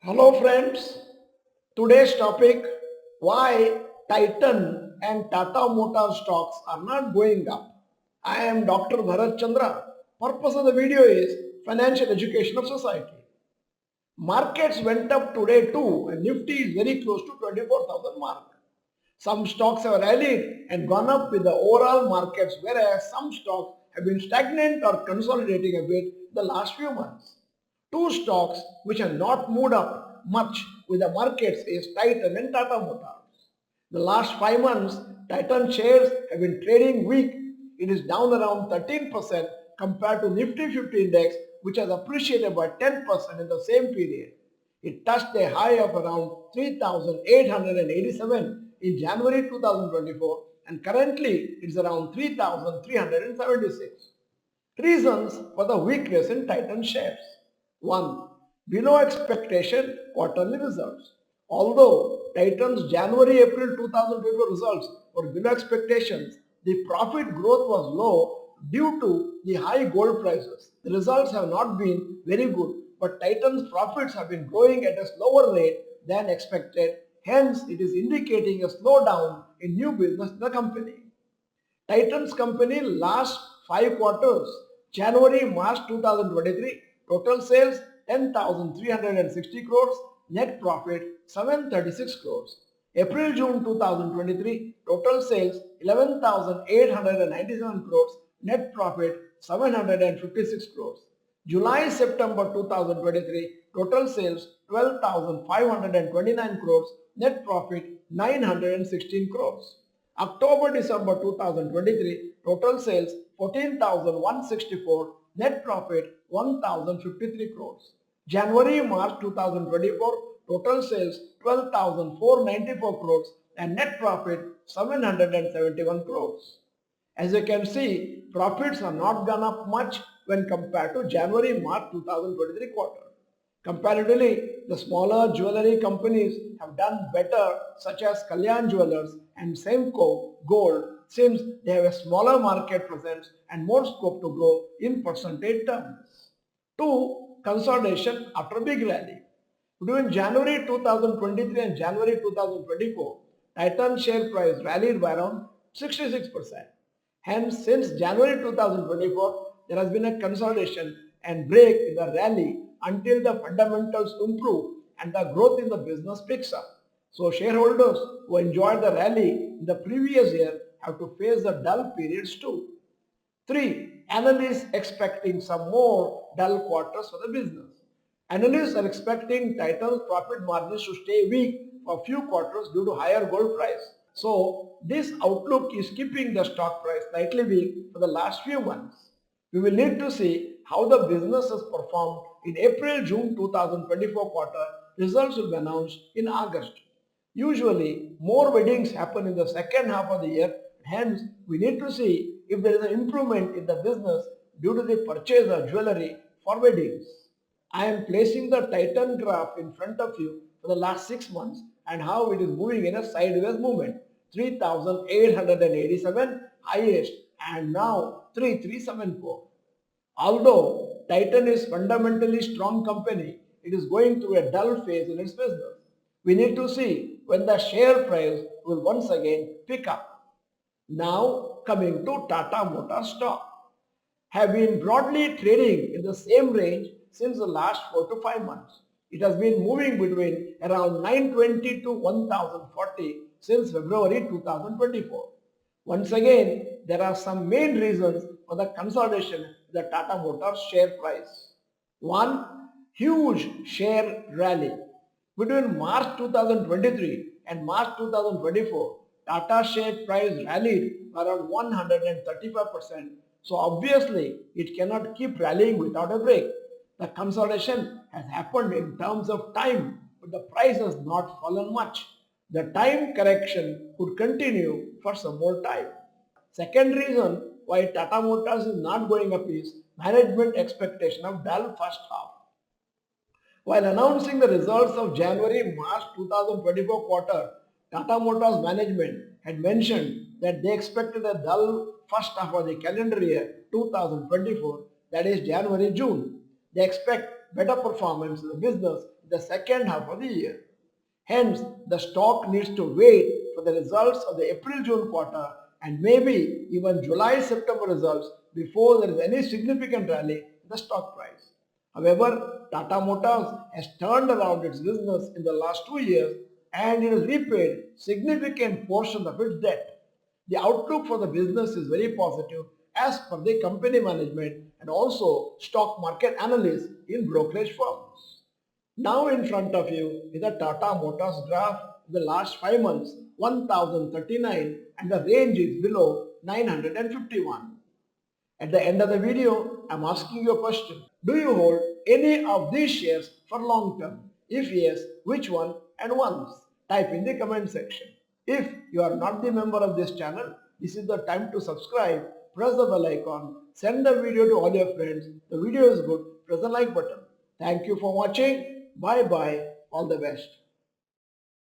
Hello friends, today's topic why Titan and Tata Motor stocks are not going up. I am Dr. Bharath Chandra. Purpose of the video is financial education of society. Markets went up today too and Nifty is very close to 24,000 mark. Some stocks have rallied and gone up with the overall markets, whereas some stocks have been stagnant or consolidating a bit the last few months. Two stocks which have not moved up much with the markets is Titan and Tata Motors. The last 5 months, Titan shares have been trading weak. It is down around 13% compared to Nifty 50 index, which has appreciated by 10% in the same period. It touched a high of around 3,887 in January 2024 and currently it is around 3,376. Reasons for the weakness in Titan shares. 1. Below expectation quarterly results. Although Titan's January-April 2024 results were below expectations, the profit growth was low due to the high gold prices. The results have not been very good, but Titan's profits have been growing at a slower rate than expected. Hence, it is indicating a slowdown in new business in the company. Titan's company last 5 quarters, January-March 2023, total sales 10,360 crores, net profit 736 crores. April-June 2023, total sales 11,897 crores, net profit 756 crores. July-September 2023, total sales 12,529 crores, net profit 916 crores. October-December 2023, total sales 14,164, net profit 1,053 crores. January-March 2024, total sales 12,494 crores and net profit 771 crores. As you can see, profits have not gone up much when compared to January-March 2023 quarter. Comparatively, the smaller jewelry companies have done better, such as Kalyan Jewelers and Semco Gold, since they have a smaller market presence and more scope to grow in percentage terms. 2. Consolidation after big rally. Between January 2023 and January 2024, Titan share price rallied by around 66%. Hence, since January 2024, there has been a consolidation and break in the rally until the fundamentals improve and the growth in the business picks up. So shareholders who enjoyed the rally in the previous year have to face the dull periods too. 3. Analysts expecting some more dull quarters for the business. Analysts are expecting Titan's profit margins to stay weak for a few quarters due to higher gold price. So this outlook is keeping the stock price slightly weak for the last few months. We will need to see how the business has performed in April-June 2024 quarter. Results will be announced in August. Usually, more weddings happen in the second half of the year. Hence, we need to see if there is an improvement in the business due to the purchase of jewelry for weddings. I am placing the Titan graph in front of you for the last 6 months and how it is moving in a sideways movement. 3,887 highest and now 3,374. Although Titan is fundamentally strong company, it is going through a dull phase in its business. We need to see when the share price will once again pick up. Now coming to Tata Motors stock. Have been broadly trading in the same range since the last 4 to 5 months. It has been moving between around 920 to 1040 since February 2024. Once again, there are some main reasons for the consolidation of the Tata Motors share price. 1. Huge share rally. Between March 2023 and March 2024, Tata share price rallied around 135%. So obviously, it cannot keep rallying without a break. The consolidation has happened in terms of time, but the price has not fallen much. The time correction could continue for some more time. Second reason why Tata Motors is not going up is management expectation of dull first half. While announcing the results of January-March 2024 quarter, Tata Motors management had mentioned that they expected a dull first half of the calendar year 2024, that is January-June. They expect better performance in the business the second half of the year. Hence, the stock needs to wait for the results of the April-June quarter and maybe even July-September results before there is any significant rally in the stock price. However, Tata Motors has turned around its business in the last 2 years and it has repaid significant portion of its debt. The outlook for the business is very positive as per the company management and also stock market analysts in brokerage firms. Now in front of you is a Tata Motors graph in the last 5 months, 1039 and the range is below 951. At the end of the video, I am asking you a question. Do you hold any of these shares for long term? If yes, which one and once? Type in the comment section. If you are not the member of this channel, this is the time to subscribe, press the bell icon, send the video to all your friends. The video is good, press the like button. Thank you for watching. Bye bye. All the best.